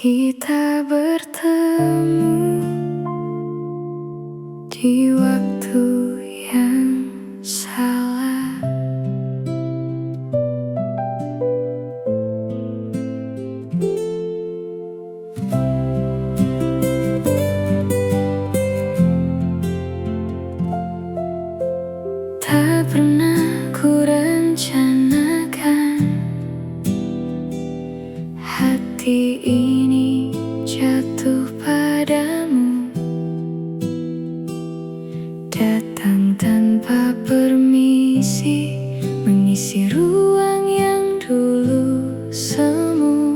Kita bertemu di waktu yang salah. Tak pernah ku rencanakan hati ini jatuh padamu, datang tanpa permisi, mengisi ruang yang dulu semu.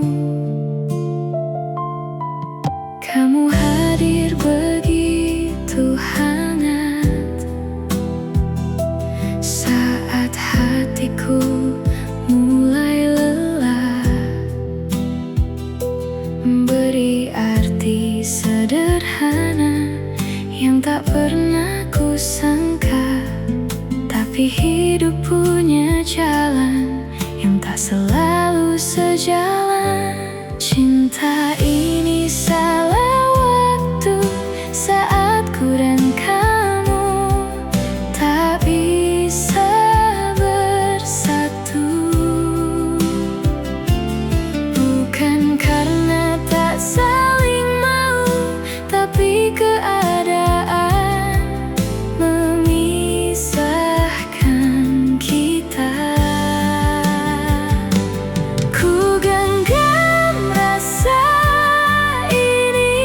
Kamu hadir begitu hangat saat hatiku mulai lelah, beri arti sederhana yang tak pernah ku sangka. Tapi hidup punya jalan yang tak selalu sejalan. Cinta ini salah waktu saat ku dan kamu tak bisa bersatu. Bukan karena tak saling mau, tapi keadaan memisahkan kita. Ku genggam rasa ini,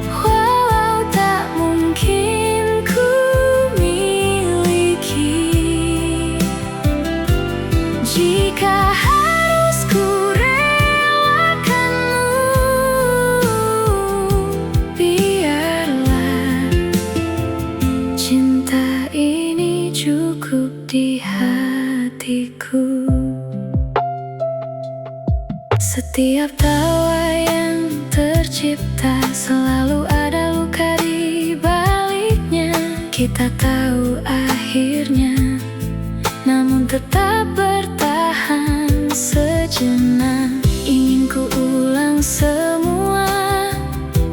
walau tak mungkin ku miliki. Jika harus ku cukup di hatiku. Setiap tawa yang tercipta selalu ada luka di baliknya. Kita tahu akhirnya, namun tetap bertahan sejenak. Ingin ku ulang semua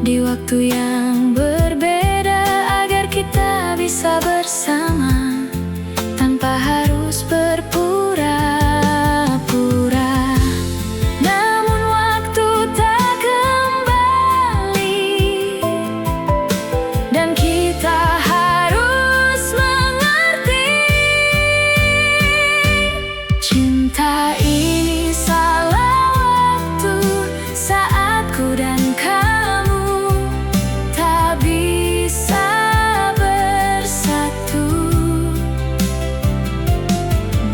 di waktu yang berbeda, agar kita bisa bersama tanpa harus berpura-pura. Namun waktu tak kembali, dan kita harus mengerti. Cinta ini salah waktu saat ku dan kamu tak bisa bersatu.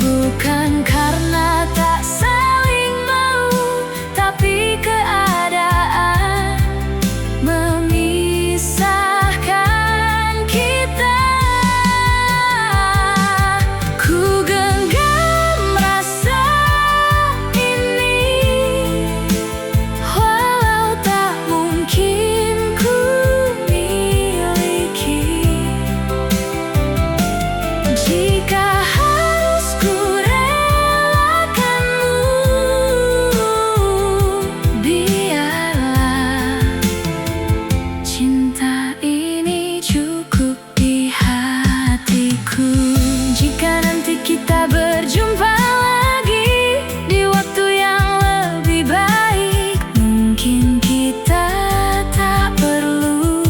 Bukan karena tak saling mau, tapi keadaan memisahkan kita. Ku genggam rasa ini, walau tak mungkin ku miliki. Jika kita berjumpa lagi di waktu yang lebih baik, mungkin kita tak perlu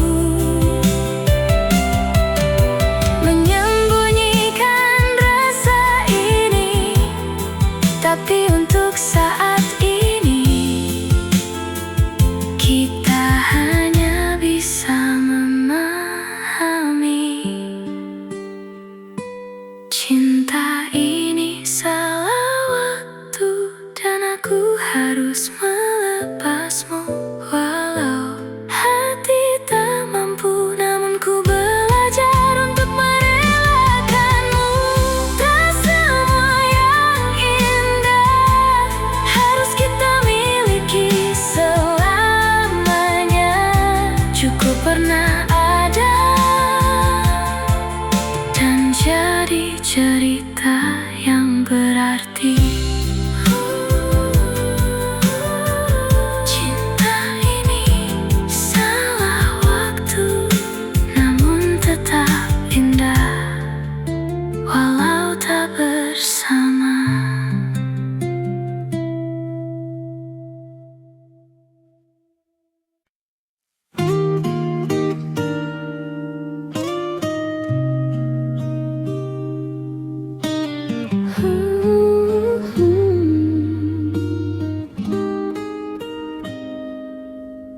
menyembunyikan rasa ini. Tapi untuk saat ini, kita hanya bisa memahami. Cinta ini salah waktu, dan aku harus melepasmu. Walau hati tak mampu, namun ku belajar untuk merelakanmu. Tak semua yang indah harus kita miliki selamanya. Cukup pernah ada dan jadi cerita yang berarti.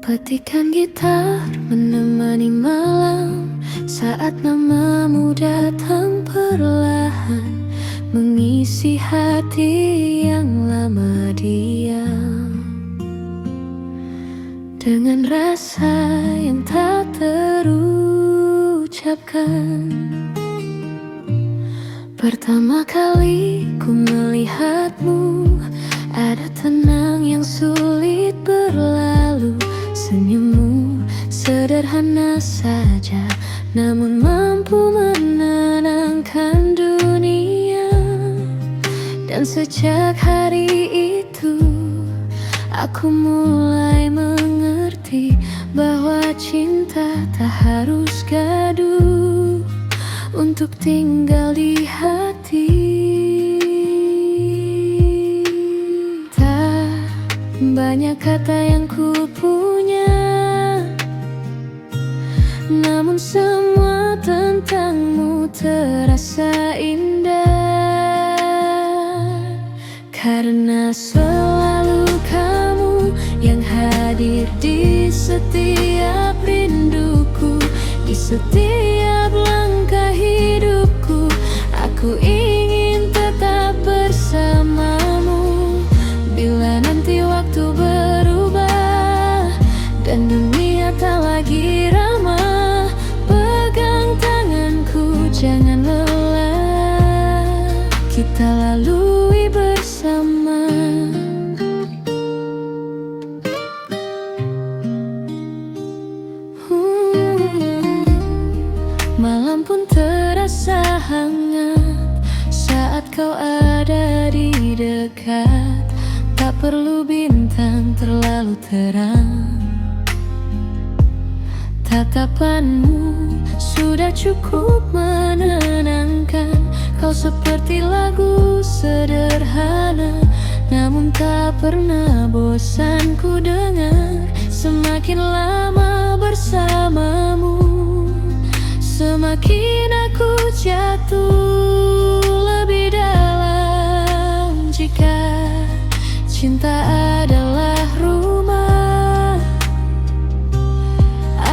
Petikan gitar menemani malam, saat namamu datang perlahan, mengisi hati yang lama diam, dengan rasa yang tak terucapkan. Pertama kali ku melihatmu, ada tenang yang sulit berlalu. Senyummu sederhana saja, namun mampu menenangkan dunia. Dan sejak hari itu, aku mulai mengerti bahwa cinta tak harus gaduh untuk tinggal di hati. Tak banyak kata yang ku punya, namun semua tentangmu terasa indah. Karena selalu kamu yang hadir di setiap rinduku, di setiap langkah hidupku. Aku ingin tetap bersamamu. Bila nanti waktu berubah dan dunia tak lagi ramah, pegang tanganku, jangan lelah, kita lalui bersama. Malam pun terasa hangat saat kau ada di dekat. Tak perlu bintang terlalu terang, tatapanmu sudah cukup menenangkan. Kau seperti lagu sederhana, namun tak pernah bosan ku dengar. Semakin lama bersamamu, semakin aku jatuh lebih dalam. Jika cinta adalah rumah,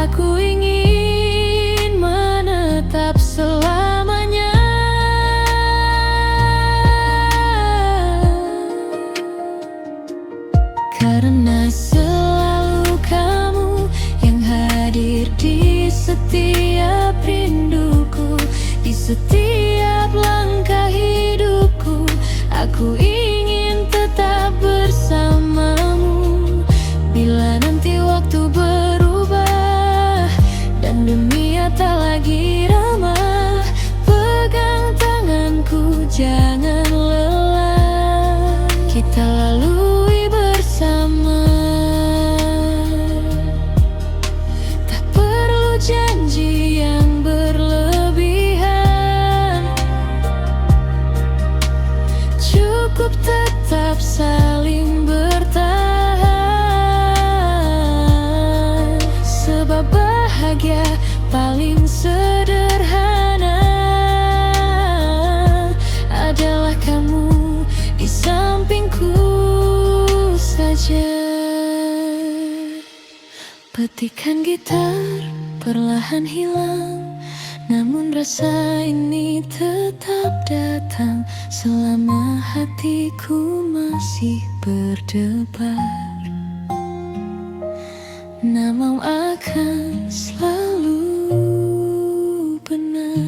aku ingin menetap selamanya. Karena selalu kamu yang hadir di setiap rinduku, di setiap langkah hidupku. Aku ingin tetap bersamamu. Bila nanti waktu berubah dan dunia tak lagi ramah, pegang tanganku, jangan lelah, kita lalui bersama. Tak perlu janji yang berlebihan, cukup tetap saling bertahan. Sebab bahagia paling sederhana adalah kamu di sampingku saja. Petikan gitar perlahan hilang, namun rasa ini tetap datang selama hatiku masih berdebar. Namamu akan selalu benar.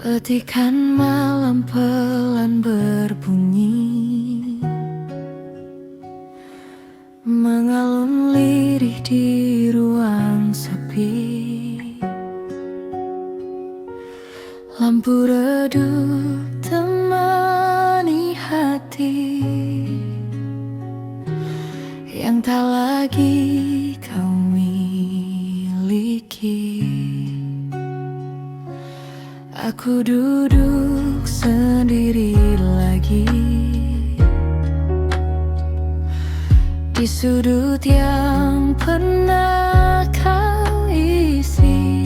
Petikan malam pelan berbunyi, mengalun lirih di ruang sepi. Lampu redup temani hati yang tak lagi lagi kau miliki. Aku duduk sendiri lagi di sudut yang pernah kau isi.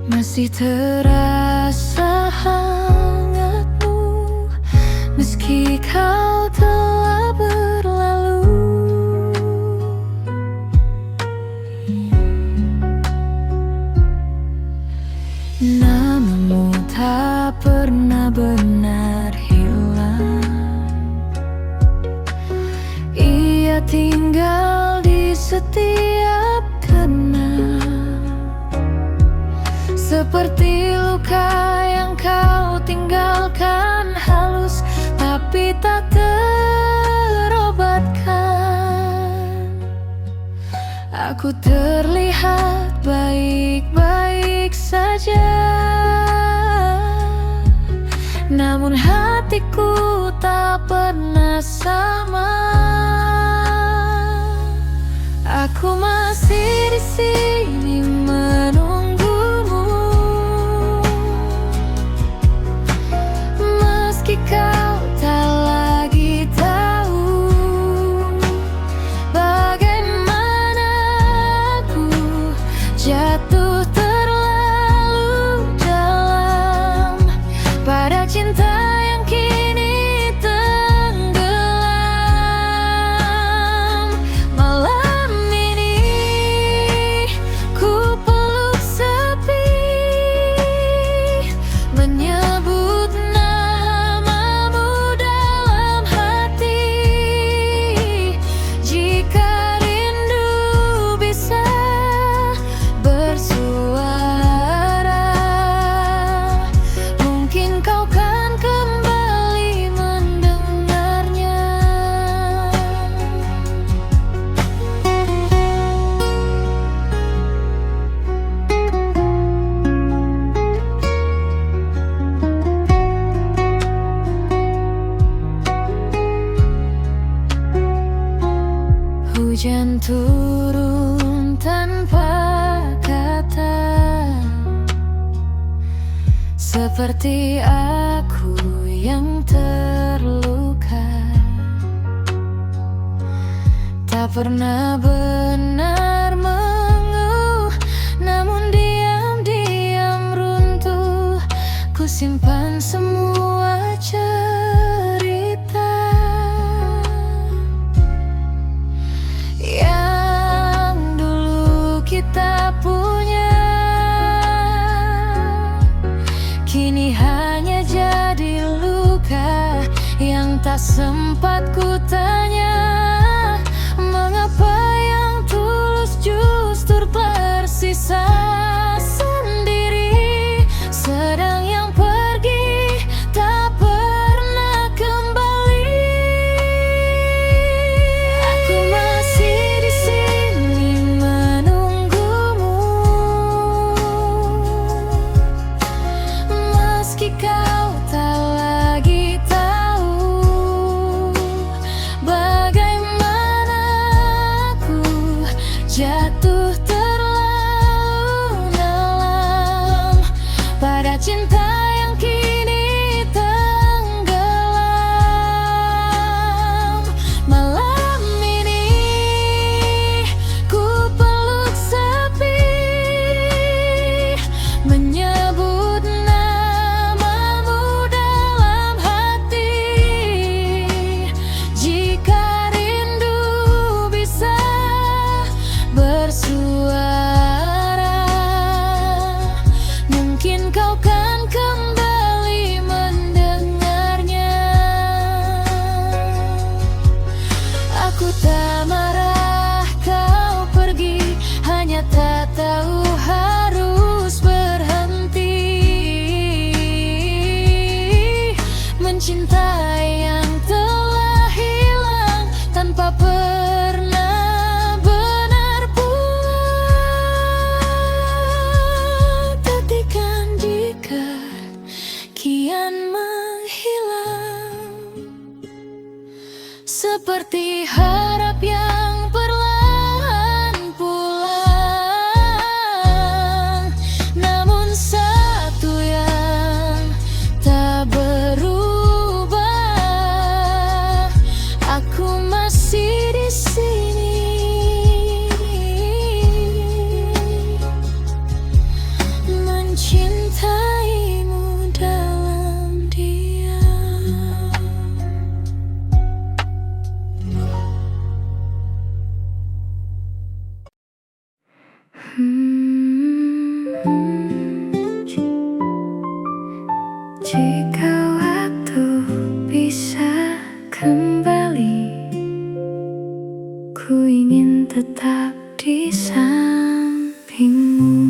Masih terasa hangatmu meski kau telah berlalu. Namamu tak pernah benar hilang. Ia tinggal di setiap kenang, seperti luka yang kau tinggalkan, halus tapi tak terobatkan. Aku terlihat baik-baik saja, namun hatiku tak pernah sama. Aku masih di sini menunggumu, meski kau tak lagi tahu bagaimana aku jatuh terlalu dalam pada cinta yang kini tenggelam. Malam ini ku peluk sepi, menyebut namamu dalam hati. Jika rindu bisa bersuara, mungkin kau kan kembali mendengarnya. Hujan turun tanpa kata, seperti aku yang terluka. Tak pernah benar mengeluh, namun diam-diam runtuh. Ku simpan semua cerita yang dulu kita punya, kini hanya jadi luka yang tak sempat ku tanya. Mengapa yang tulus justru tersisa sendiri, sedang yang pergi tak pernah kembali. Aku masih di sini menunggumu, meski kau tak lagi tahu bagaimana aku jatuh terlalu dalam pada cinta yang kini tenggelam. Malam ini ku peluk sepi, menyebut namamu dalam hati. Jika rindu bisa bersuara, mungkin kau kan kembali mendengarnya. Aku tak marah kau pergi, hanya tak tahu harus berhenti mencintai yang telah hilang tanpa pernah benar pulang. Tetikan jika kian menghilang, seperti harap Tatap yang perlahan pulang, namun satu yang tak berubah, aku masih di sini, mencintaimu dalam diam. Jika waktu bisa kembali, ku ingin tetap di sampingmu.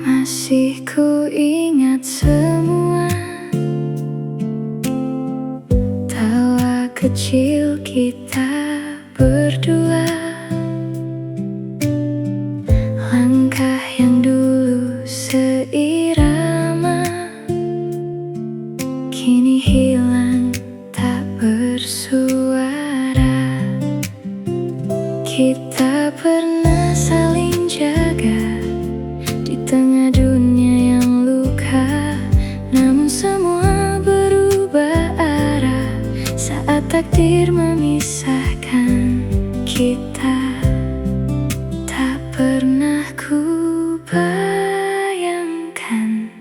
Masih ku ingat semua tawa kecil kita berdua, langkah yang dulu seirama, kini hilang tak bersuara. Kita pernah saling jaga di tengah dunia yang luka, namun semua berubah arah saat takdir memisahkan kita. Tak pernah ku bayangkan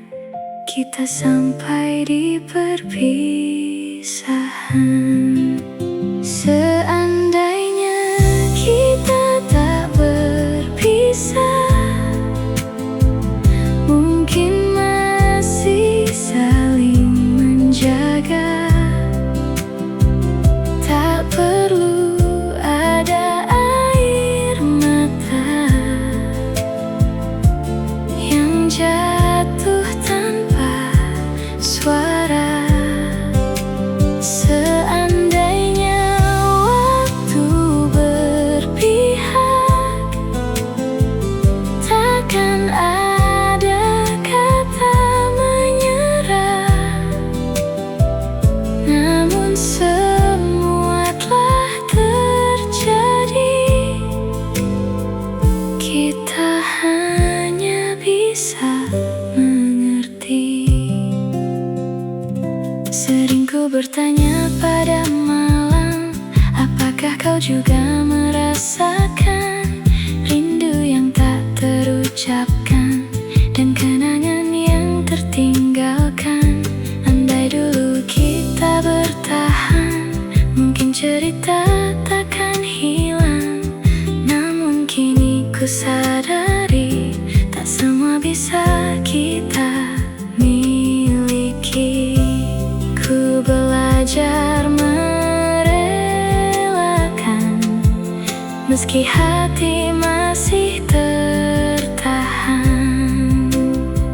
kita sampai di perpisahan. Seandainya kita tak berpisah, mungkin masih saling menjaga. Tak perlu ada air mata yang jatuh tanpa suara. Seandainya waktu berpihak, takkan ada kata menyerah. Namun semua telah terjadi, kita hanya bisa mengerti. Sering ku bertanya pada malam, apakah kau juga merasakan rindu yang tak terucapkan dan kenangan yang tertinggalkan? Andai dulu kita bertahan, mungkin cerita takkan hilang. Namun kini ku sadari, tak semua bisa kita miliki. Ku belajar merelakan, meski hati masih tertahan.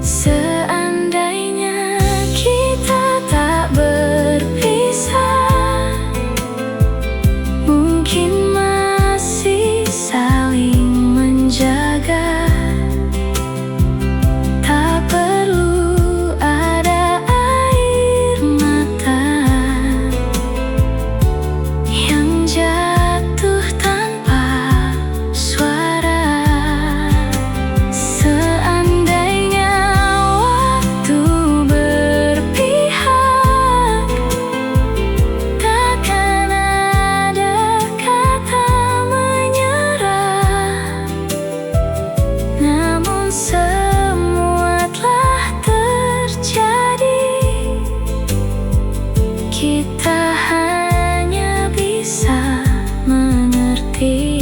Seandainya kita tak berpisah, mungkin masih saling menjaga. Tak perlu ada air mata yang jatuh tanpa suara. Seandainya waktu berpihak, takkan ada kata menyerah. Namun semua telah terjadi, kita hanya bisa mengerti.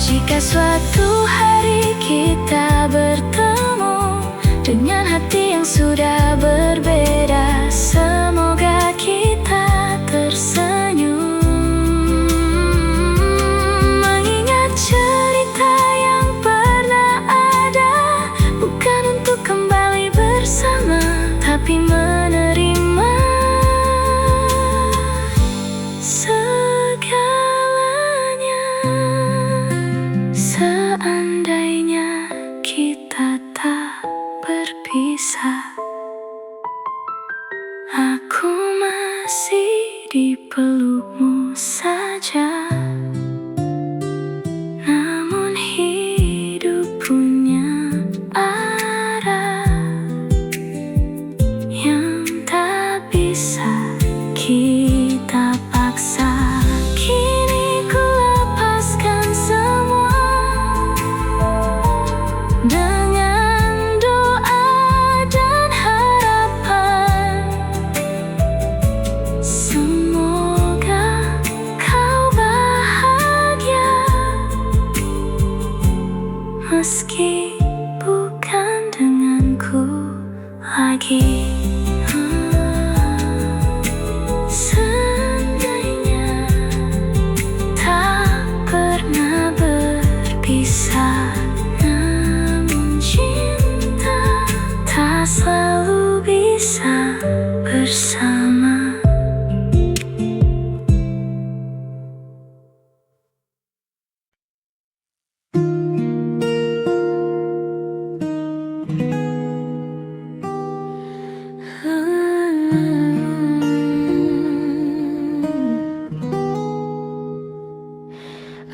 Jika suatu hari kita bertemu dengan hati yang sudah berbeda, semoga kita tersenyum, mengingat cerita yang pernah ada, bukan untuk kembali bersama, tapi menerima segalanya. Seandainya kita tak berpisah, aku di pelukmu saja. Namun hidup punya arah yang tak bisa kita paksa. Kini ku lepaskan semua dengan doa dan harapan. Semoga kau bahagia meski bukan denganku lagi. Seandainya tak pernah berpisah, namun cinta tak selalu bisa bersama.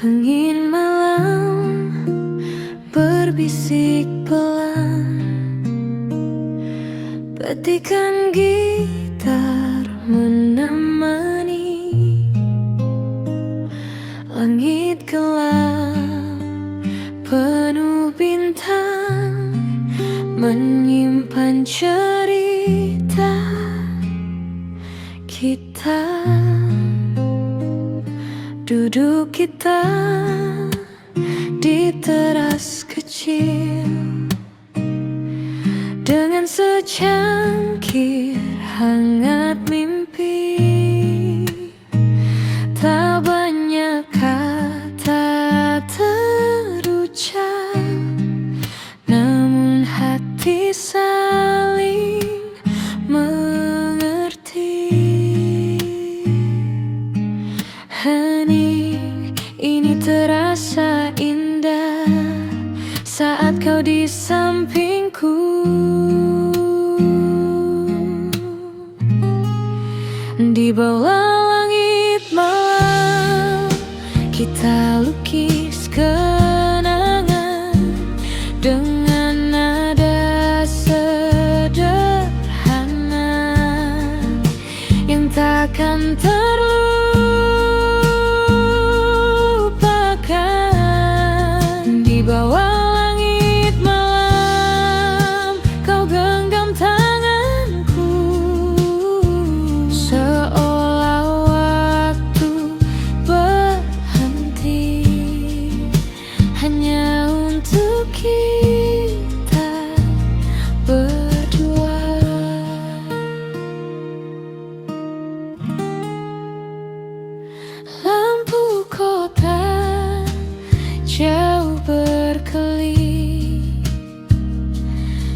Angin malam berbisik pelan, petikan gitar menemani. Langit gelap penuh bintang menyimpan cerita kita. Duduk kita di teras kecil dengan secangkir hangat mimpi. Tak banyak kata terucap, namun hati saling mengerti. Hening ini terasa indah saat kau di sampingku. Di bawah langit malam kita lukis kenangan dengan nada sederhana yang takkan terlupakan. Di bawah langit malam kau genggam tanganku, seolah waktu berhenti hanya untuk kita berdua. Lampu kota jauh berkelip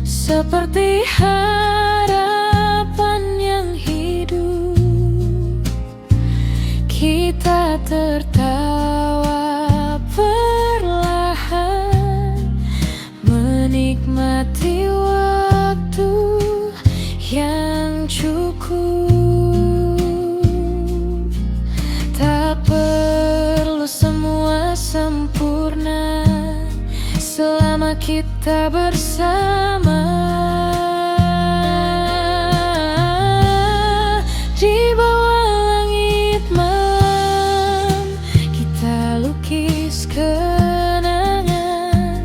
seperti harapan yang hidup. Kita tertawa perlahan menikmati waktu yang cukup. Tak perlu semua sempurna selama kita bersama. Di bawah langit malam kita lukis kenangan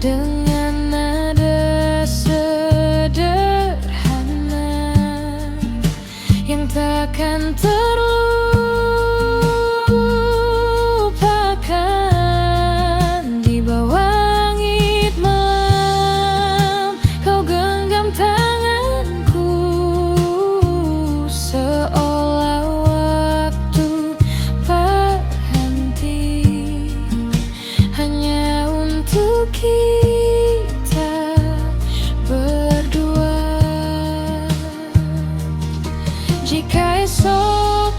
dengan nada sederhana yang takkan terlupakan. Di bawah langit malam kau genggam tanganku, seolah waktu berhenti hanya untuk kita berdua. Jika esok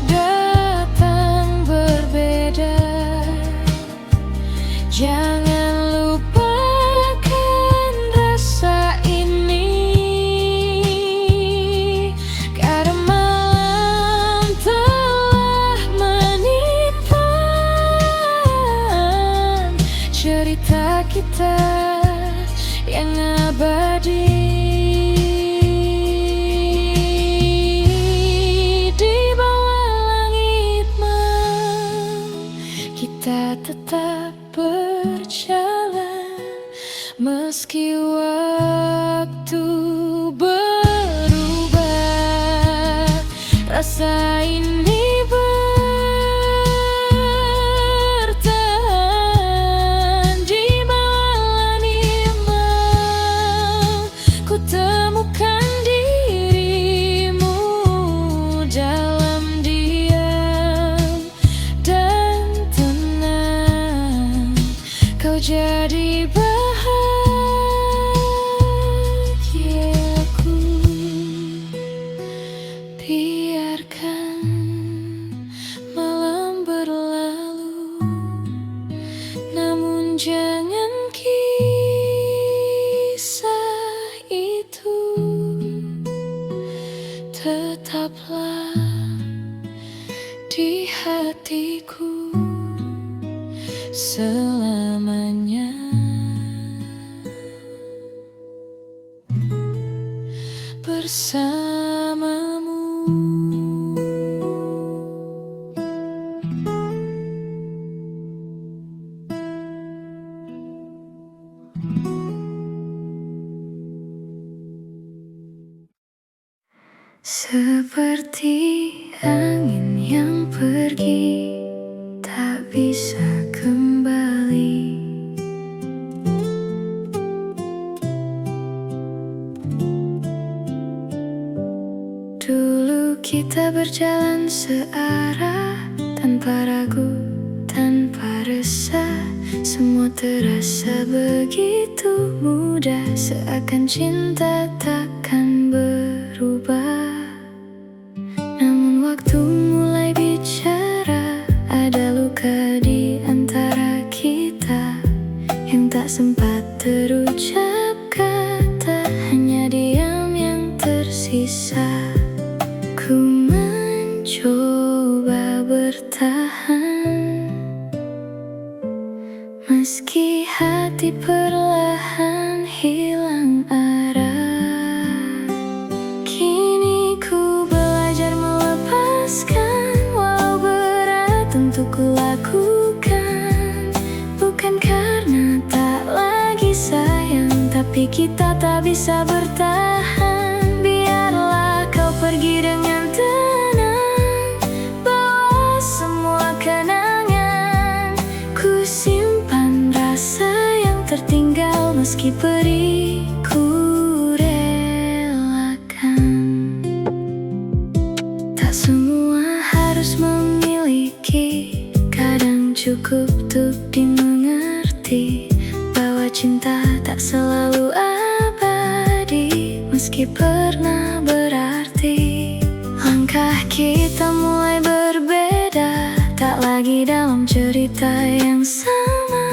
rasa ini bertahan di malam imam. Ku temukan dirimu dalam diam dan tenang. Kau jadi bahagiaku. Biarkan malam berlalu, namun jangan kisah itu tetaplah di hatiku selamanya. Bersamamu. Seperti angin yang pergi tak bisa kembali. Dulu kita berjalan searah, tanpa ragu, tanpa resah. Semua terasa begitu mudah, seakan cinta takkan berubah. Namun waktu mulai bicara, ada luka di antara kita yang tak sempat terucap kata, hanya diam yang tersisa. Ku mencoba bertahan, meski hati perlahan hilang arah. Kini ku belajar melepaskan, walau berat untuk ku lakukan. Bukan karena tak lagi sayang, tapi kita tak bisa bertahan. Biarlah kau pergi dengan tenang, bawa semua kenangan. Ku simpan rasa yang tertinggal, meski perih ku relakan. Tak semua harus memiliki, kadang cukup untuk dimengerti bahwa cinta tak selalu abadi, meski pernah berarti. Langkah kita mulai berbeda, tak lagi dalam cerita yang sama.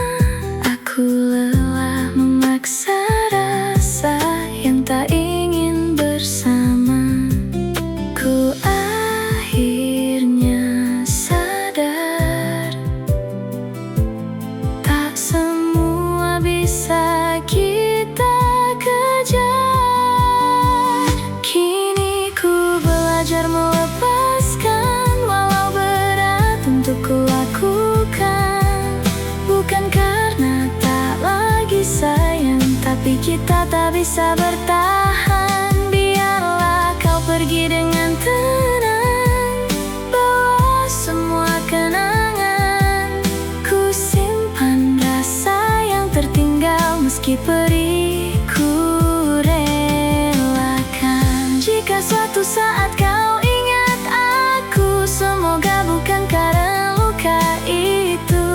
Aku lelah memaksa rasa yang tak ingin bersama. Ku akhirnya sadar, tak semua bisa kita kejar. Kini ku belajar melepaskan, walau berat untuk ku lakukan. Bukan karena tak lagi sayang, tapi kita tak bisa bertahan. Biarlah kau pergi dengan tenang, bawa semua kenangan. Ku simpan rasa yang tertinggal, meski perih ku relakan. Jika suatu saat kau ingat aku, semoga bukan karena luka itu,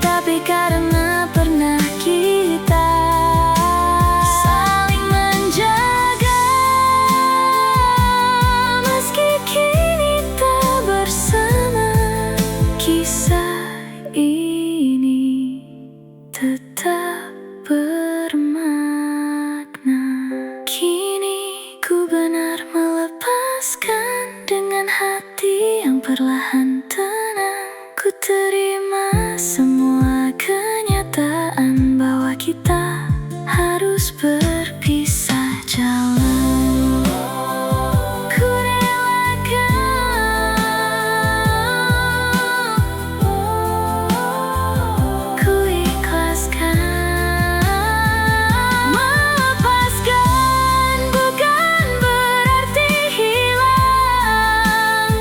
tapi karena pernah kita saling menjaga. Meski kini tak bersama, kisah ini tetap bermakna. Kini ku benar melepaskan, dengan hati yang perlahan tenang. Ku terima semua kenyataan bahwa kita harus berpisah jalan. Ku relakan, ku ikhlaskan. Melepaskan bukan berarti hilang,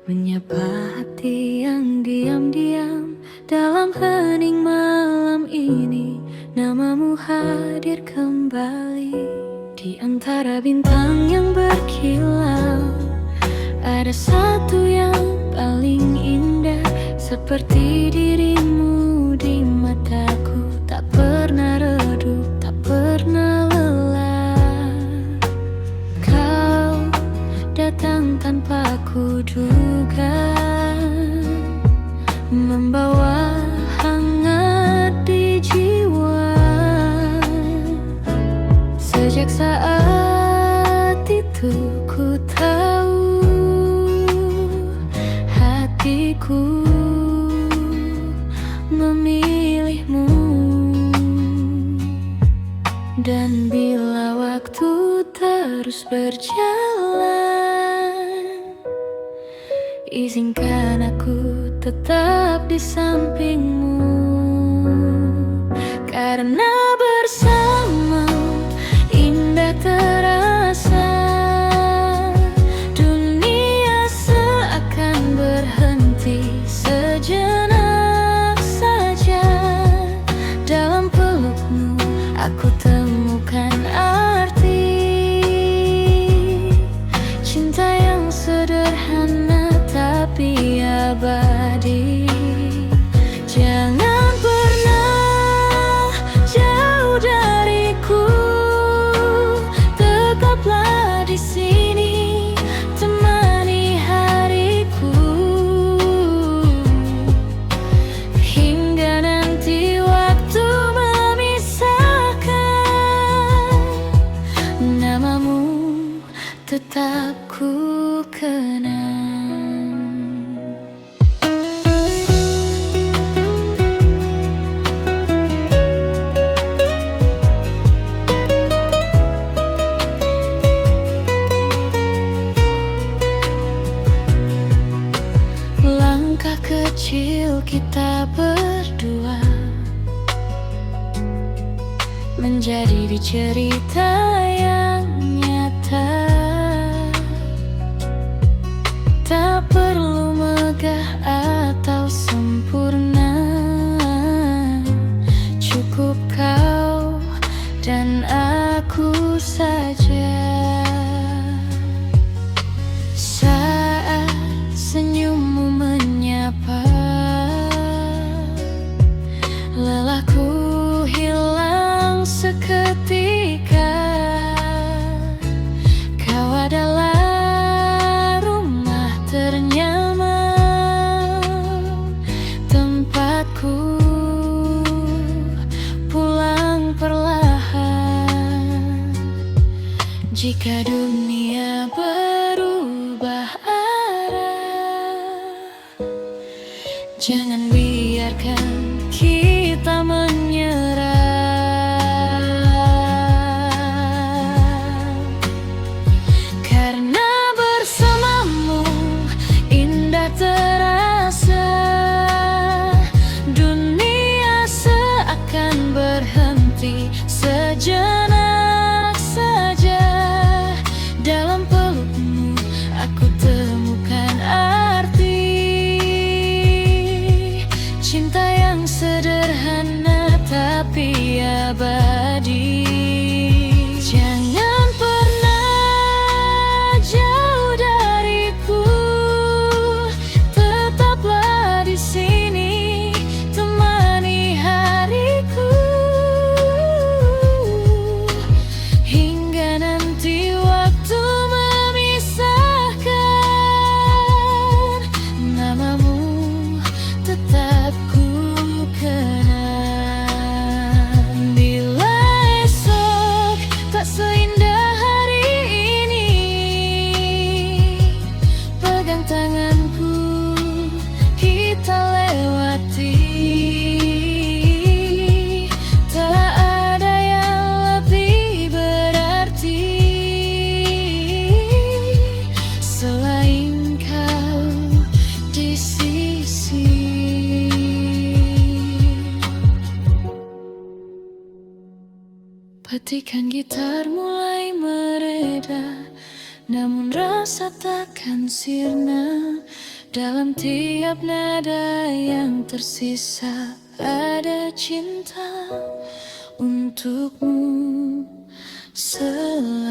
menyapa hati yang diam-diam dalam hening malam ini. Namamu hadir kembali di antara bintang yang berkilau. Ada satu yang paling indah, seperti dirimu di mataku. Tak pernah redup, tak pernah lelah. Kau datang tanpa kuduga, membawa hangat di jiwa. Sejak saat itu ku tahu hatiku memilihmu. Dan bila waktu terus berjalan, izinkan aku tetap di sampingmu. Karena bersama indah terasa, dunia seakan berhenti sejenak saja. Dalam pelukmu aku temukan arti cinta yang sederhana tapi abadi. Jangan pernah jauh dariku, tetaplah di sini, temani hariku hingga nanti waktu memisahkan. Namamu tetap ku kenang. Langkah kecil kita berdua menjadi di cerita yang nyata. Tak perlu megah atau sempurna, cukup kau dan aku saja. Saat senyummu menyapa, lelahku hilang seketika. Kau adalah rumah ternyaman, tempatku pulang perlahan. Jika dunia berubah arah, jangan biarkan kita menyerah. Karena bersamamu indah terasa, dunia seakan berhenti sejenak saja. Dalam pelukmu aku temukan arti cinta yang sederhana tapi abadi. Jangan pernah jauh dariku, tetaplah di sini, temani hariku hingga nanti waktu memisahkan. Namamu tetap ku kenang. Bila esok tak seindah hari ini, pegang tanganku, kita lewati. Tak ada yang lebih berarti selain kau di sisi. Petikan gitar mulai mereda, namun rasa takkan sirna. Dalam tiap nada yang tersisa ada cinta untukmu selamanya.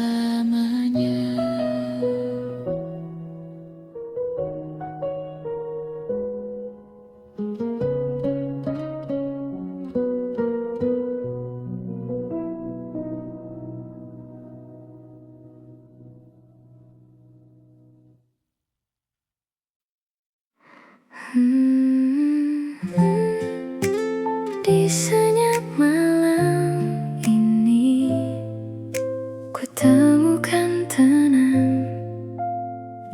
Di senyap malam ini ku temukan tenang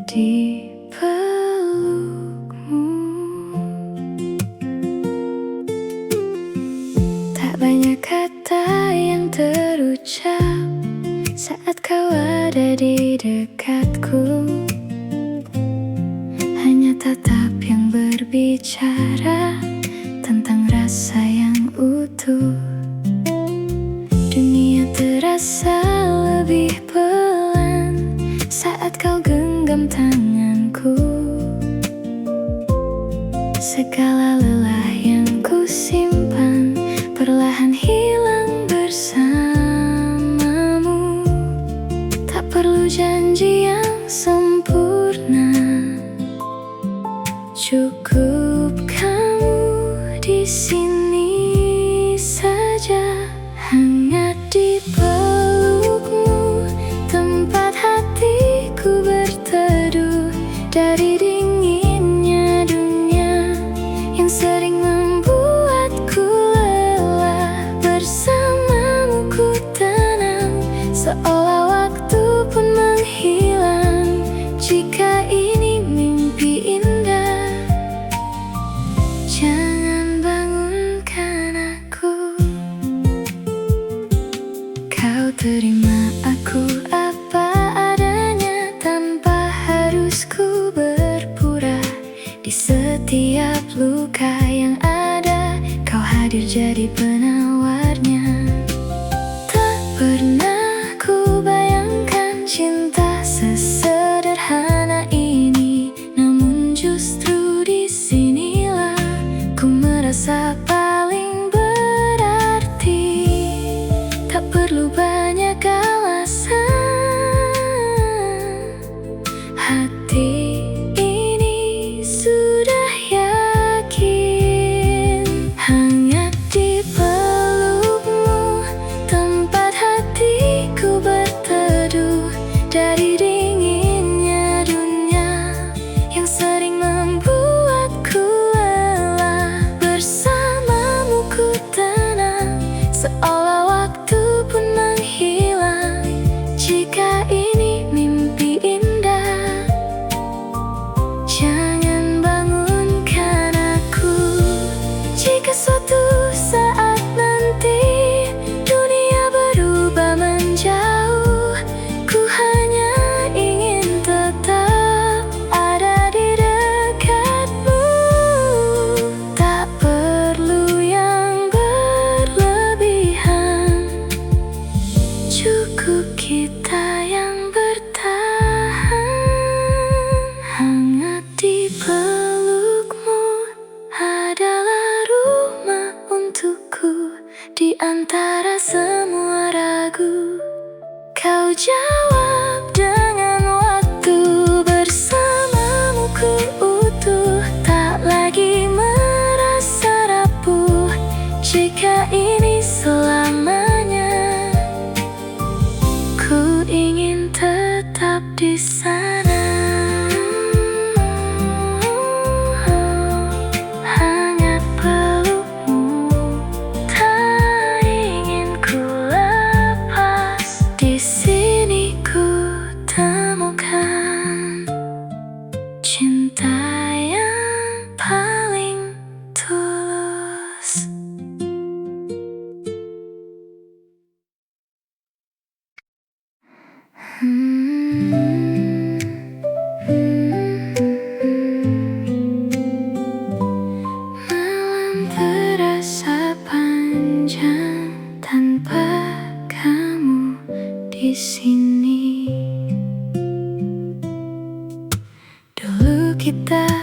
di pelukmu. Tak banyak kata yang terucap saat kau ada di dekatku. Hanya tatap yang berbicara tentang rasa yang utuh. Dunia terasa lebih pelan saat kau genggam tanganku. Segala lelah yang ku simpan perlahan hilang bersamamu. Tak perlu janji yang sempurna, cukup kamu di sini saja, hangat di pelukmu, tempat hatiku berteduh dari dinginnya dunia yang sering membuatku lelah. Bersamamu ku tenang, seolah waktu pun menghilang. Jika ini mimpi indah, jangan bangunkan aku. Kau terima aku apa adanya tanpa harus ku berpura. Di setiap luka yang ada, kau hadir jadi penawarnya. Tak pernah ku bayangkan cinta sesederhana ini, namun justru di sinilah ku merasa paling berarti. Tak perlu banyak alasan, hati ini sudah yakin. Hangat di pelukmu, tempat hatiku berteduh dari dinginnya dunia yang sering membuatku lelah. Bersama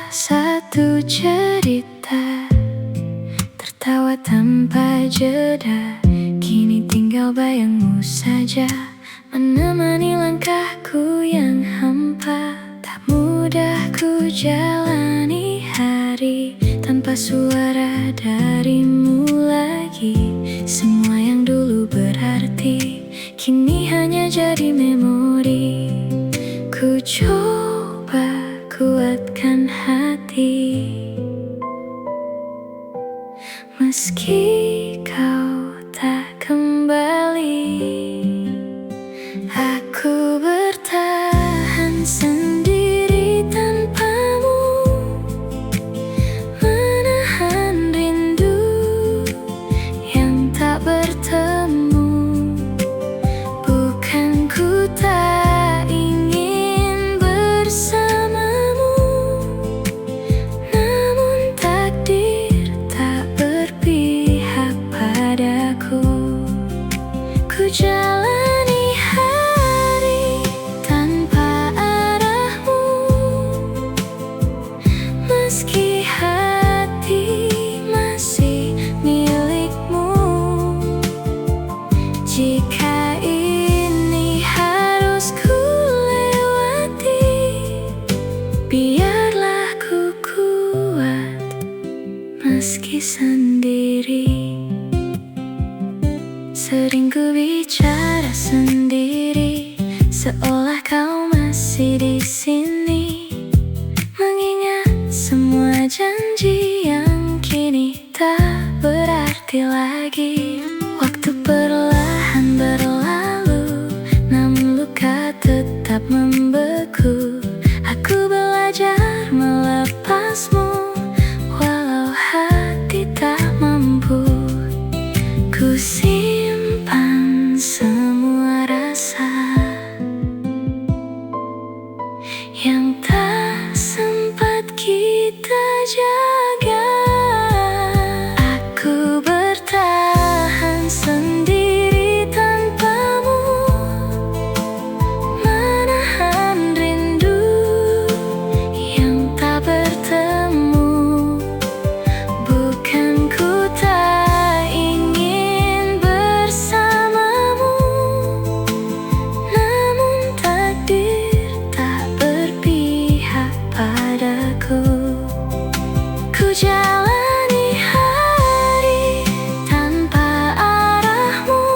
satu cerita, tertawa tanpa jeda. Kini tinggal bayangmu saja menemani langkahku yang hampa. Tak mudah ku jalani hari tanpa suara darimu lagi. Semua yang dulu berarti kini hanya jadi memori. Ku coba kuatkan hati, meski kau tak kembali. Aku bertahan sendiri tanpamu, menahan rindu yang tak bertemu. Bukan ku tak ingin bersamamu, namun takdir tak berpihak padaku. Ku jalani hari tanpa arahmu, meski hati masih milikmu. Jika ini harus ku lewati, biarlah ku kuat meski sendiri. Sering ku bicara sendiri, seolah kau masih di sini, mengingat semua janji yang kini tak berarti lagi. Waktu perlahan berlalu, namun luka tetap membeku. Aku belajar melepasmu, walau hati tak mampu. Ku simpan semua rasa yang tak sempat kita jaga. Aku bertahan sendiri tanpamu, menahan rindu yang tak bertemu. Bukan ku tak ingin bersamamu, namun takdir tak berpihak padaku. Ku jalani hari tanpa arahmu,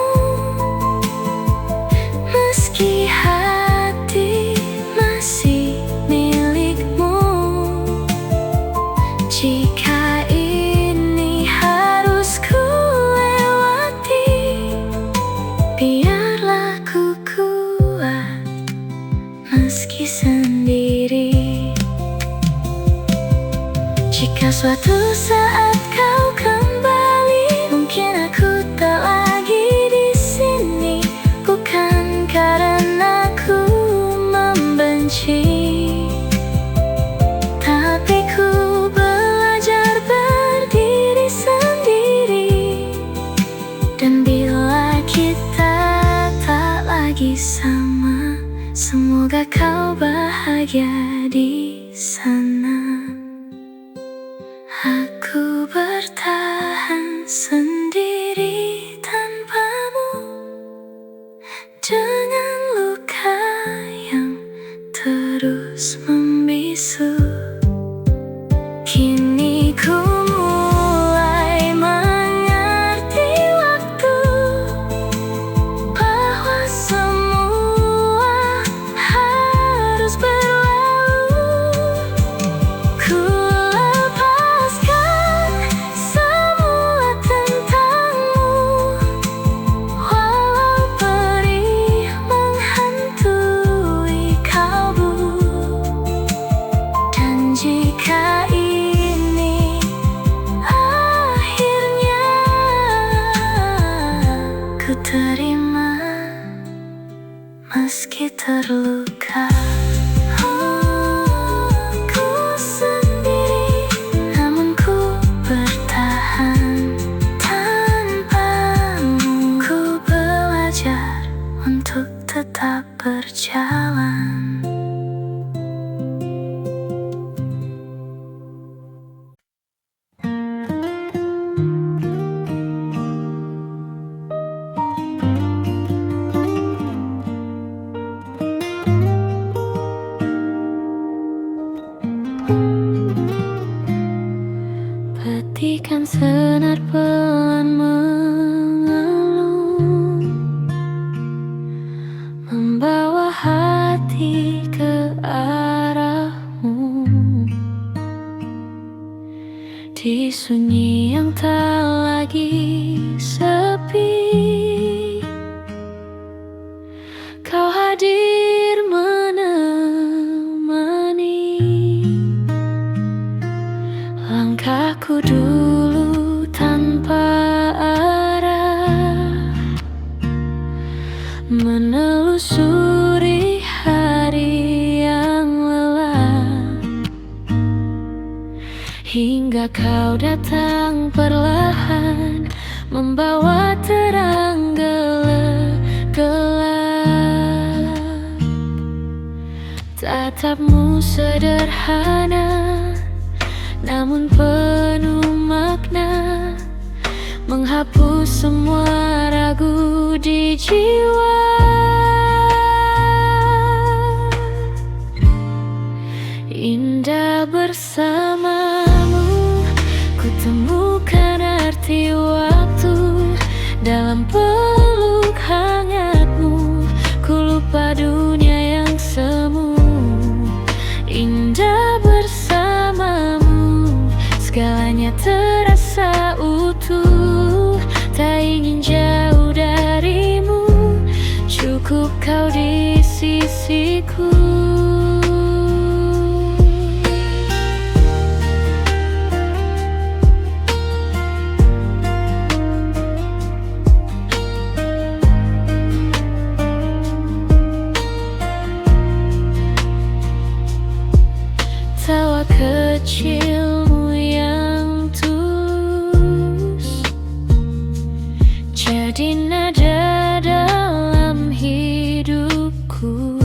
meski hati masih milikmu. Jika ini harus ku lewati, biarlah ku kuat meski sendiri. Jika suatu saat kau kembali, mungkin aku tak lagi di sini. Bukan karena aku membenci, tapi ku belajar berdiri sendiri. Dan bila kita tak lagi sama, semoga kau bahagia di sana. Aku bertahan sendiri tanpamu, dengan luka yang terus membisu. Kini ku mulai mengerti waktu, bahwa semua harus berlalu. Ku lepaskan semua tentangmu, walau perih menghantui kalbu. Dan jika ini matikan senar pelan mengalun, membawa hati ke arahmu. Di sunyi yang tak lagi sepi, kau hadir menemani langkahku dulu tanpa arah, menelusuri hari yang lelah, hingga kau datang perlahan, membawa terang gelap. Tatapmu sederhana, namun penuh makna, menghapus semua ragu di jiwa. Indah bersamamu, ku temukan arti waktu. Dalam peluk hangatmu, ku lupa dunia yang semu. Indah bersamamu, segalanya terasa utuh. Tak ingin jauh darimu, cukup kau di sisiku. Tawa kecilmu yang tulus jadi nada dalam hidupku.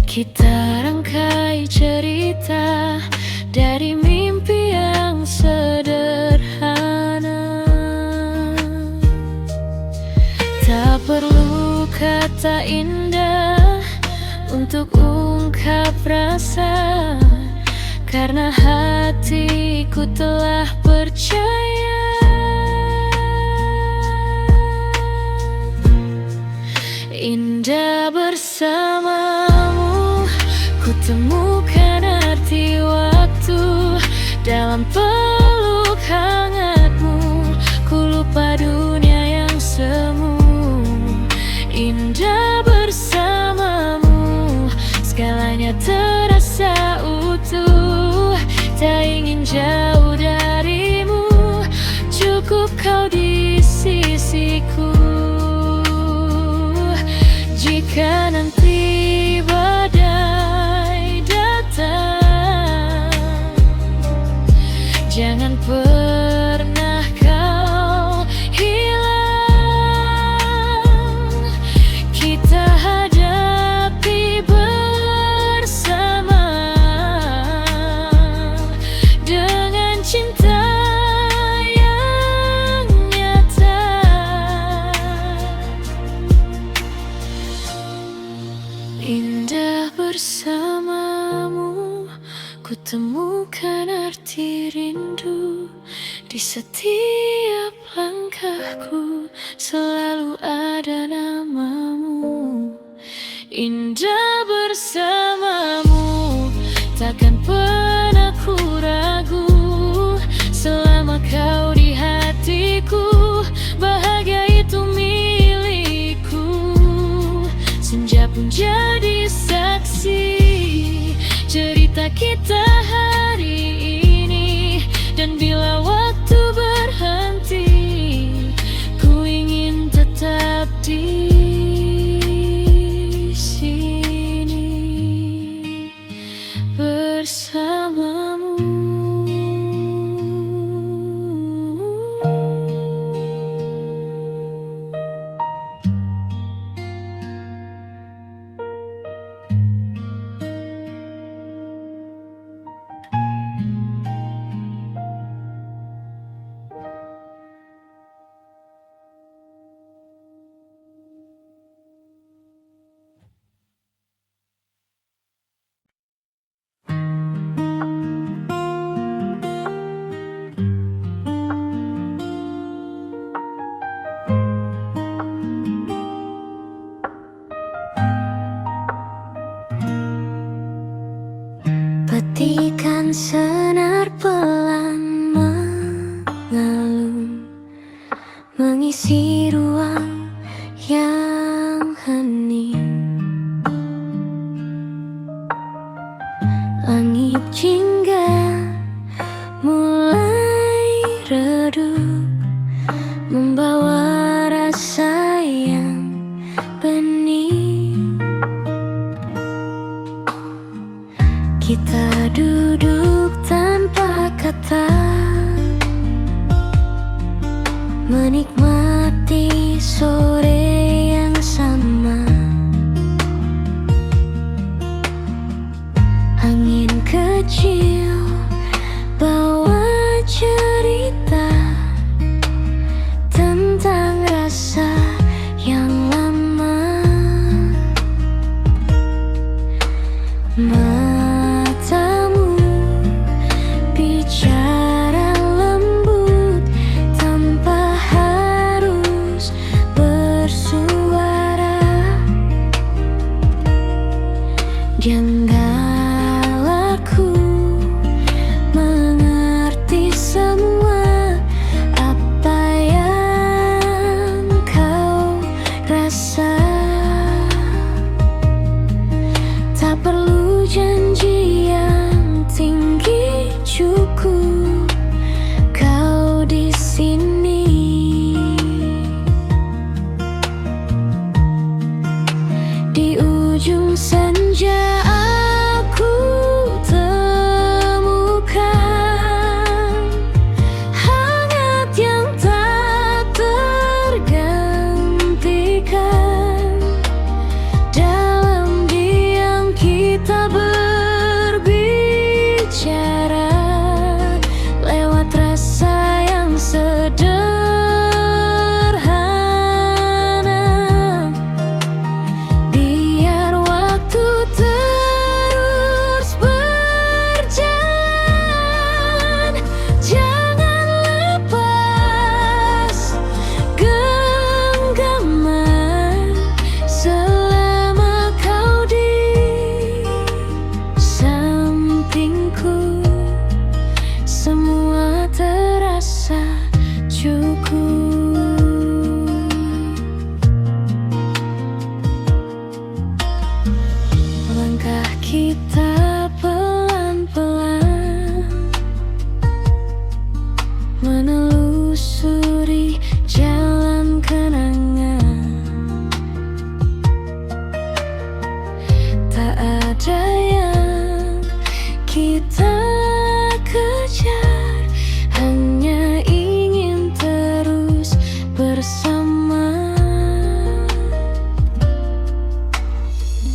Kita rangkai cerita dari mimpi yang sederhana. Tak perlu kata indah untuk ungkap rasa, karena hatiku telah percaya. Indah bersamamu, ku temukan arti waktu. Dalam peluk hangatmu, ku lupa dunia yang semu. Indah bersamamu, segalanya terasa utuh. Tak ingin jauh darimu, cukup kau di sisiku. Jika nanti badai datang, jangan pernah kau hilang. Kita hadapi bersama dengan cinta yang nyata. Indah bersamamu, ku temukan arti rindu. Di setiap langkahku selalu ada namamu. Indah bersamamu, takkan pernah ku ragu. Selama kau di hatiku, bahagia itu milikku. Senja pun jadi saksi cerita kita hari ini. Dan bila waktu berhenti, ku ingin tetap di sini bersamamu. Petikan senar pelan mengalun, mengisi ruang yang hening. Langit jingga mulai redup, membawa rasa yang bening. Kita duduk tanpa kata, menikmati sore yang sama. Angin kecil bawa cerita tentang rasa yang lama. Matamu bicara lembut tanpa harus bersuara. Janggal aku mengerti semua apa yang kau rasa. Tak perlu janji yang tinggi, cukup kau di sini. Di ujung senja aku temukan hangat yang tak tergantikan. Dalam diam kita berbicara lewat rasa yang sederhana. Biar waktu terus berjalan, jangan lepas genggaman selama kau di sampingku. Semua terasa cukup. Langkah kita pelan-pelan menelusuri jalan kenangan. Tak ada yang kita kejar, hanya ingin terus bersama.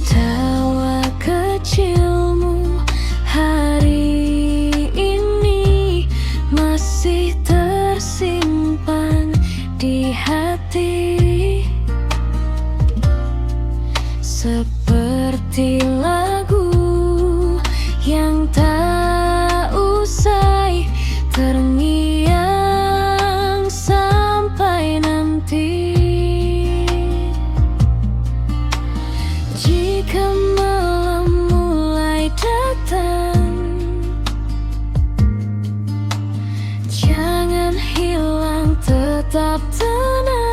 Tawa kecilmu hari ini masih tersimpan di hati, seperti lagu yang tak usai terngiang sampai nanti. Jika malam mulai datang, jangan hilang, tetap tenang.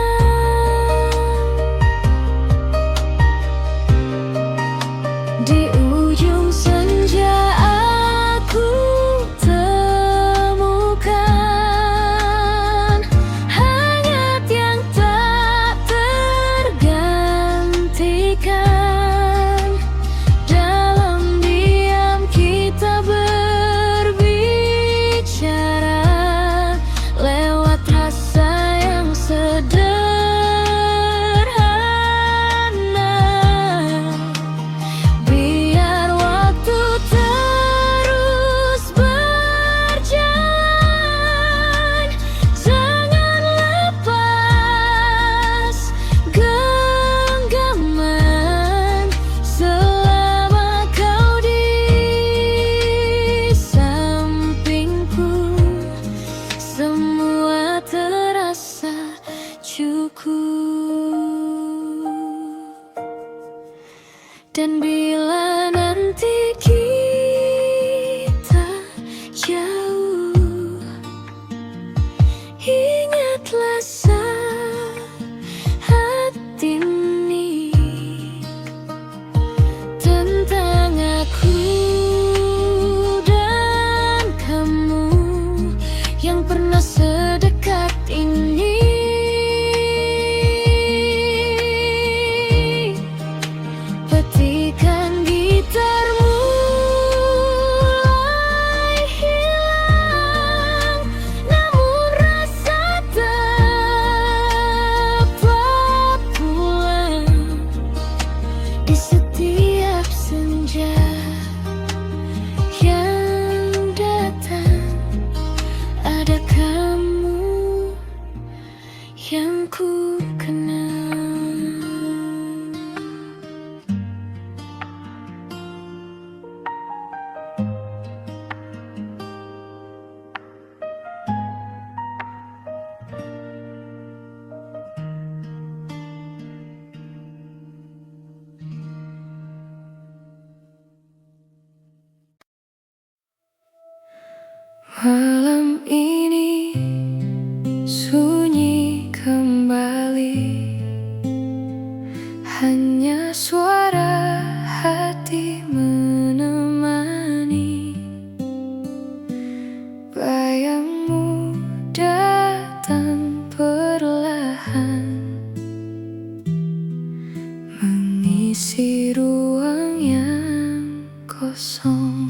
Di ujung senja Malam ini sunyi kembali, hanya suara hati menemani. Bayangmu datang perlahan, mengisi ruang yang kosong.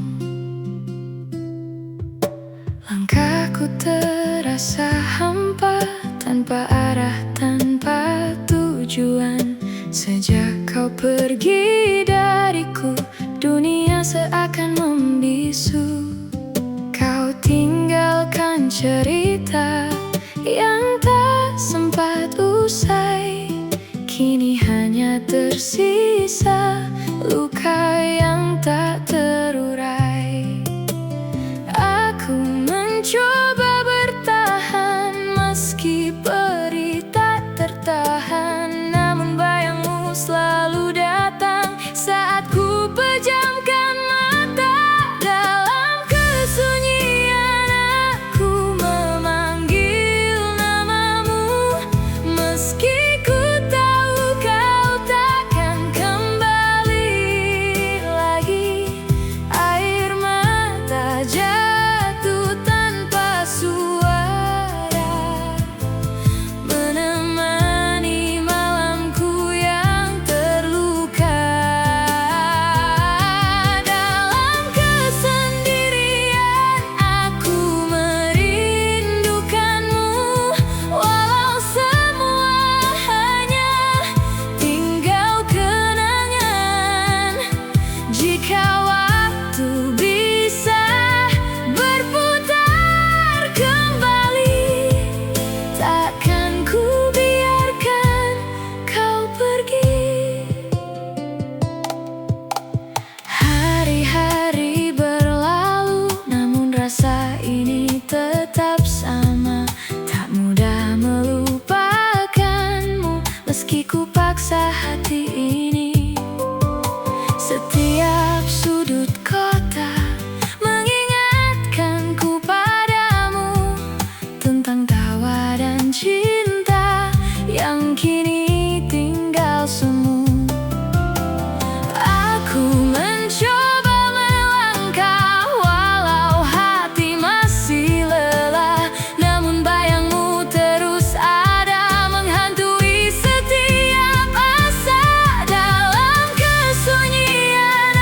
Langkahku terasa hampa, tanpa arah, tanpa tujuan. Sejak kau pergi dariku, dunia seakan membisu. Kau tinggalkan cerita yang tak sempat usai. Kini hanya tersisa luka yang tak terurai. Aku mencoba bertahan meski perih tak tertahan, namun bayangmu selalu datang saat ku pejamkan mata. Dalam kesunyian aku memanggil namamu, meski ku tahu kau takkan kembali lagi. Air mata jatuh tanpa suara, menemani malamku yang terluka. Dalam kesendirian aku merindukanmu, walau semua hanya tinggal kenangan. Jika waktu bisa berputar kembali, takkan ku biarkan kau pergi. Hari-hari berlalu, namun rasa ini tetap sama. Tak mudah melupakanmu, meski ku paksa hati ini. Setiap sudut kota mengingatkanku padamu, tentang tawa dan cinta yang kini tinggal semu. Aku mencoba melangkah walau hati masih lelah, namun bayangmu terus ada menghantui setiap asa. Dalam kesunyian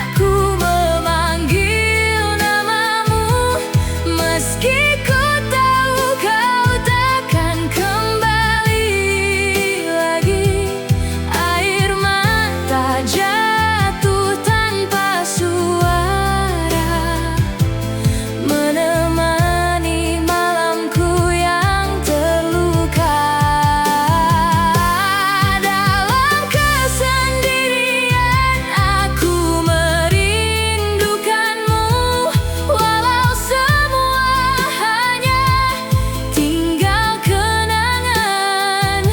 aku memanggil namamu, meski ku tahu kau takkan kembali lagi. Air mata jatuh tanpa suara, menemani malamku yang terluka. Dalam kesendirian aku merindukanmu, walau semua hanya tinggal kenangan.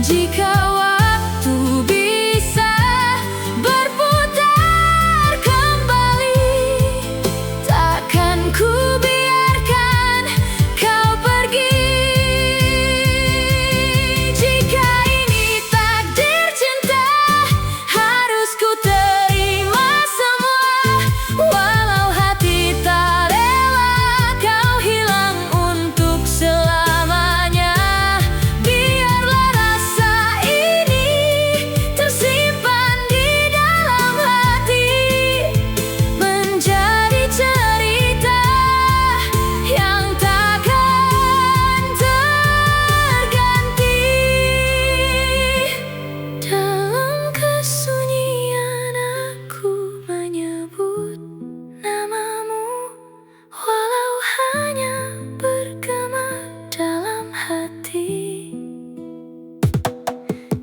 Jika waktu bisa berputar kembali, takkan ku biarkan kau pergi. Jika ini takdir cinta, harus ku terima semua. Walau hati tak rela kau hilang untuk selamanya, biarlah rasa ini tersimpan di dalam hati, menjadi cerita yang takkan terganti. Dalam kesunyian aku menyebut namamu, walau hanya bergema dalam hati.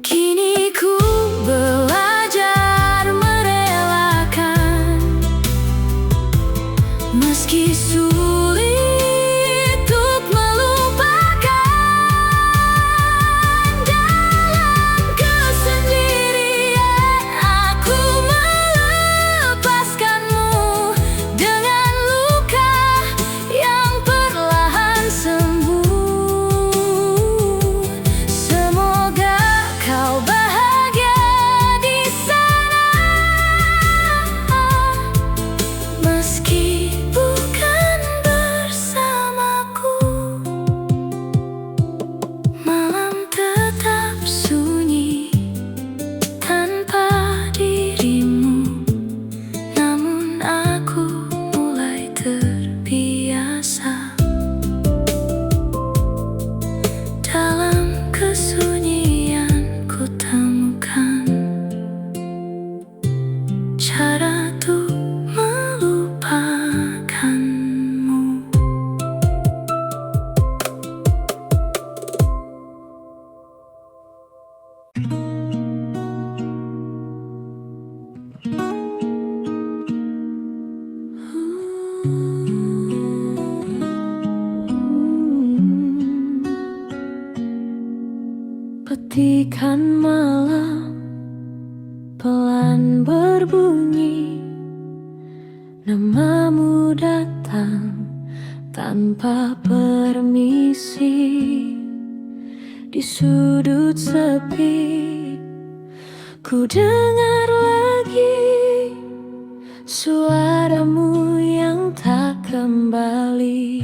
Kini ku belajar merelakan, meski sulit untuk melupakan. Dalam kesendirian aku melepaskanmu dengan luka yang Ketika malam pelan berbunyi, namamu datang tanpa permisi. Di sudut sepi ku dengar lagi suaramu yang tak kembali.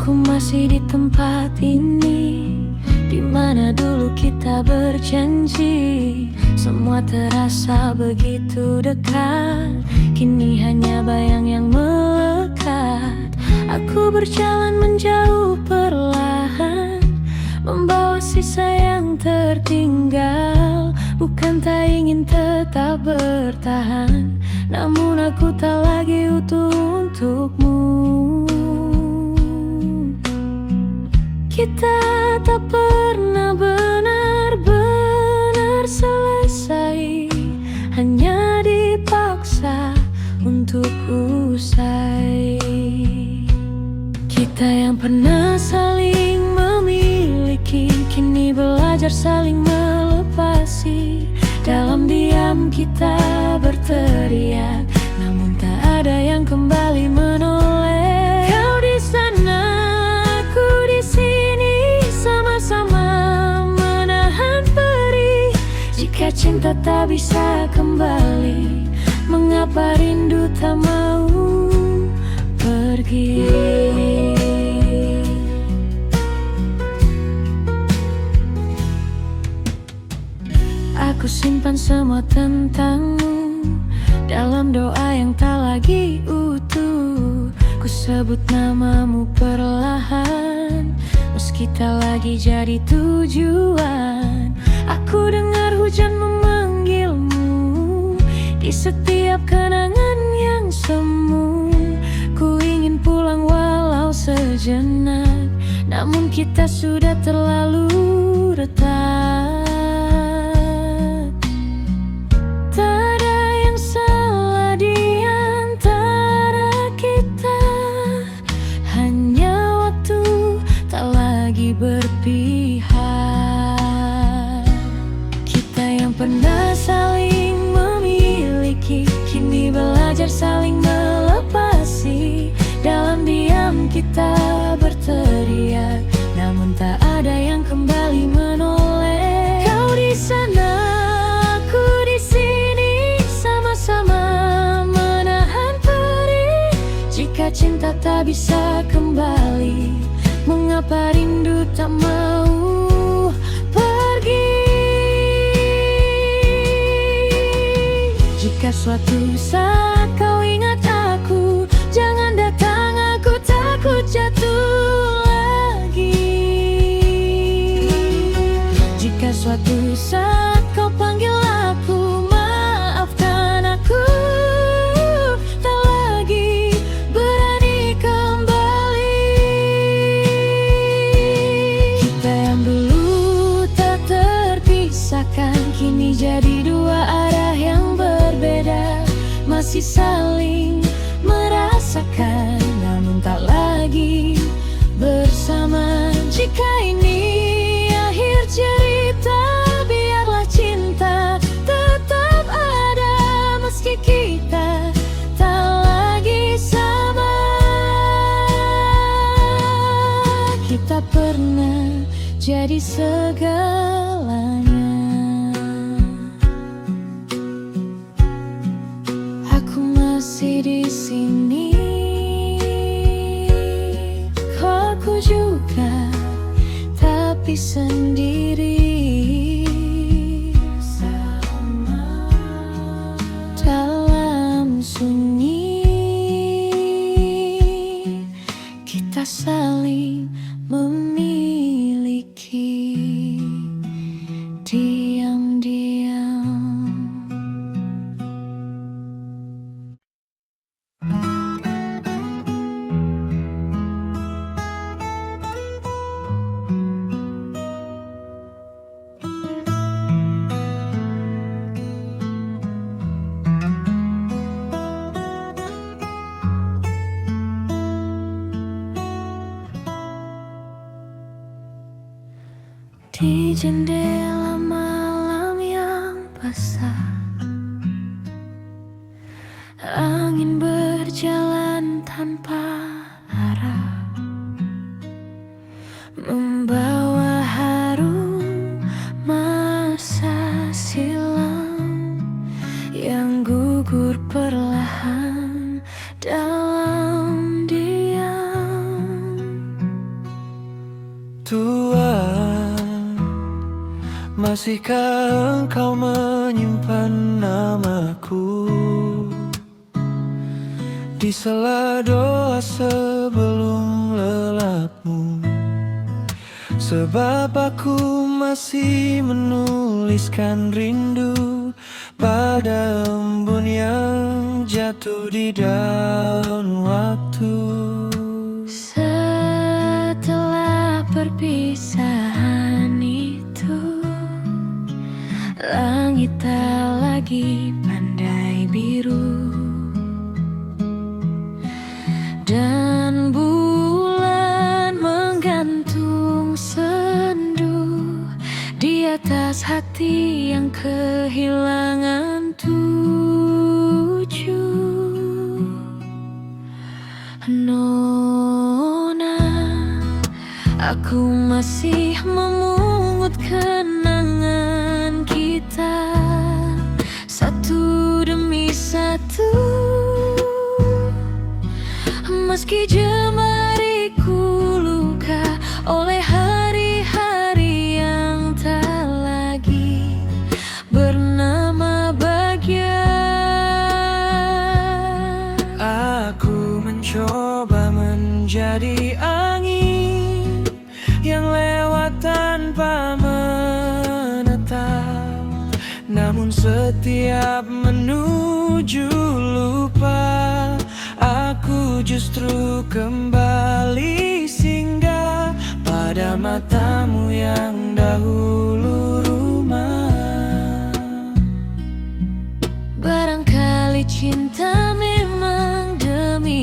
Aku masih di tempat ini, di mana dulu kita berjanji. Semua terasa begitu dekat, kini hanya bayang yang melekat. Aku berjalan menjauh perlahan, membawa sisa yang tertinggal. Bukan tak ingin tetap bertahan, namun aku tak lagi utuh untukmu. Kita tak pernah benar-benar selesai, hanya dipaksa untuk usai. Kita yang pernah saling memiliki, kini belajar saling melepasi. Dalam diam kita berteriak, namun tak ada yang kembali menoleh. Kau di sana, aku di sini, sama-sama menahan perih. Jika cinta tak bisa kembali, mengapa rindu tak mau pergi? Aku simpan semua tentangmu dalam doa yang tak lagi utuh. Ku sebut namamu perlahan, meski tak lagi jadi tujuan. Aku dengar hujan memanggilmu di setiap kenangan yang semu. Ku ingin pulang walau sejenak, namun kita sudah terlalu retak. Berpihak, kita yang pernah saling memiliki, kini belajar saling melepasi. Dalam diam kita berteriak, namun tak ada yang kembali menoleh. Kau di sana, aku di sini, sama-sama menahan perih. Jika cinta tak bisa kembali, mengapa rindu tak mau pergi? Jika suatu saat kau ingat aku, jangan datang, aku takut jatuh lagi. Jika suatu saat kau panggil aku, maafkan aku, tak lagi berani kembali. Kini jadi dua arah yang berbeda, masih saling merasakan, namun tak lagi bersama. Jika ini akhir cerita, biarlah cinta tetap ada, meski kita tak lagi sama. Kita pernah jadi segalanya. Masih di sini, aku juga, tapi sendiri. Sama dalam sunyi, kita saling memiliki. Diam-diam. Di jendela malam yang basah, angin berjalan tanpa arah, membawa harum masa silam yang gugur perlahan dalam diam. Tuhan, masihkah Engkau menyimpan namaku di sela doa sebelum lelapmu? Sebab aku masih menuliskan rindu pada embun yang jatuh di daun waktu. Setelah perpisahan itu, langit tak lagi pandai biru, dan bulan menggantung sendu di atas hati yang kehilangan tujuh. Nona, aku masih memungut kenangan kita satu demi satu. Meski jemariku luka oleh hari-hari yang tak lagi bernama bahagia. Aku mencoba menjadi angin yang lewat tanpa menetap, namun setiap menuju lupa, aku justru kembali singgah pada matamu yang dahulu rumah. Barangkali cinta memang demikian,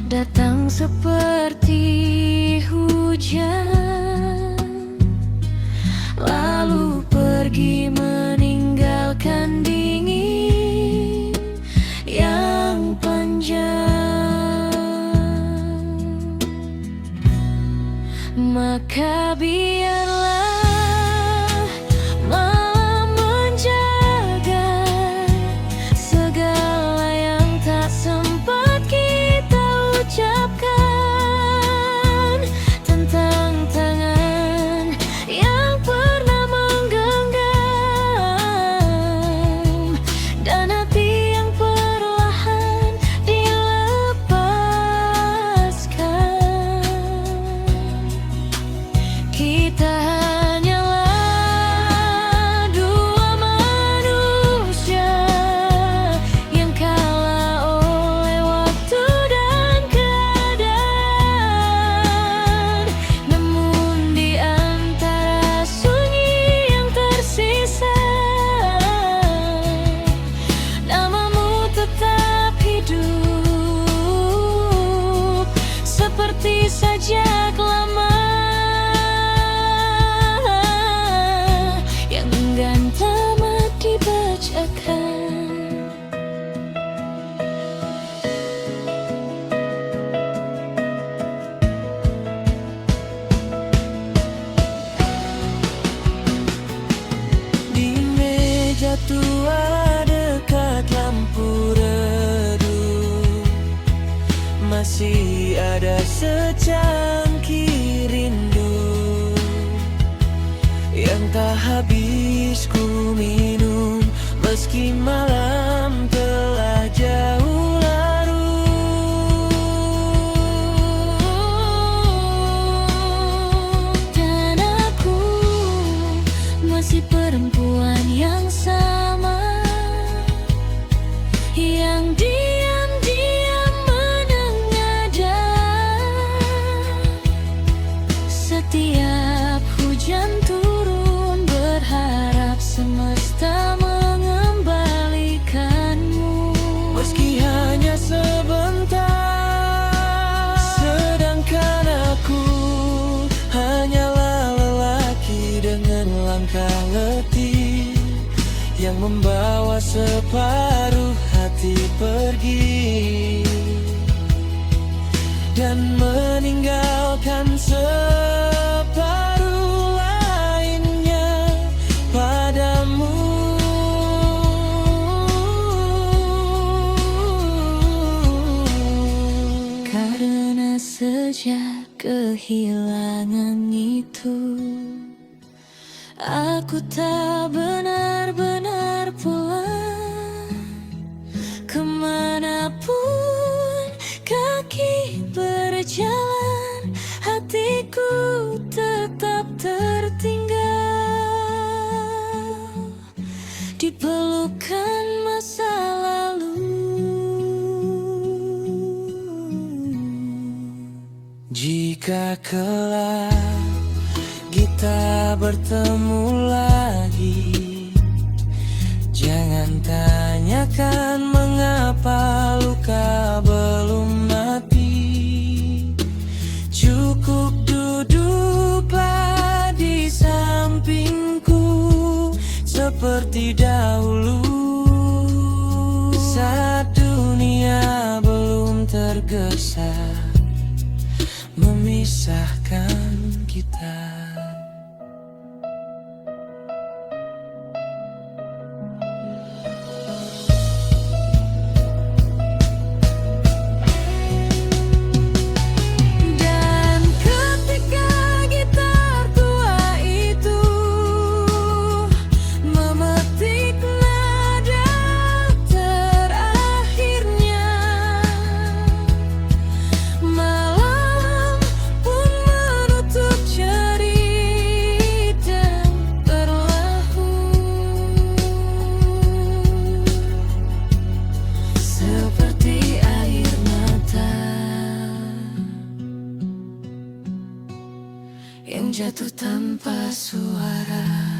datang seperti hujan, lalu pergi meninggalkan dingin yang panjang. Maka biarlah malam menjaga segala yang tak sempat kita ucapkan tentang tangan yang pernah menggenggam dan hati yang perlahan dilepaskan. Kita hanyalah dua manusia yang kalah oleh waktu dan keadaan. Namun di antara sunyi yang tersisa, namamu tetap hidup seperti sajak lama yang enggan tamat dibacakan. Di meja tua dekat lampu redup, masih ada secangkir rindu yang tak habis ku minum, meski malam telah jauh larut. Dan aku masih perempuan yang sama, yang diam-diam menengadah setiap hujan turun, berharap semesta mengembalikan yang membawa separuh hati pergi dan meninggalkan separuh lainnya padamu. Karena sejak kehilangan itu, aku tak benar-benar pulang. Kemanapun kaki berjalan, hatiku tetap tertinggal di pelukan masa lalu. Jika kelak kita bertemu lagi, jangan tanyakan mengapa luka belum mati. Cukup duduklah di sampingku seperti dahulu, saat dunia belum tergesa memisahkan kita. Yang jatuh tanpa suara.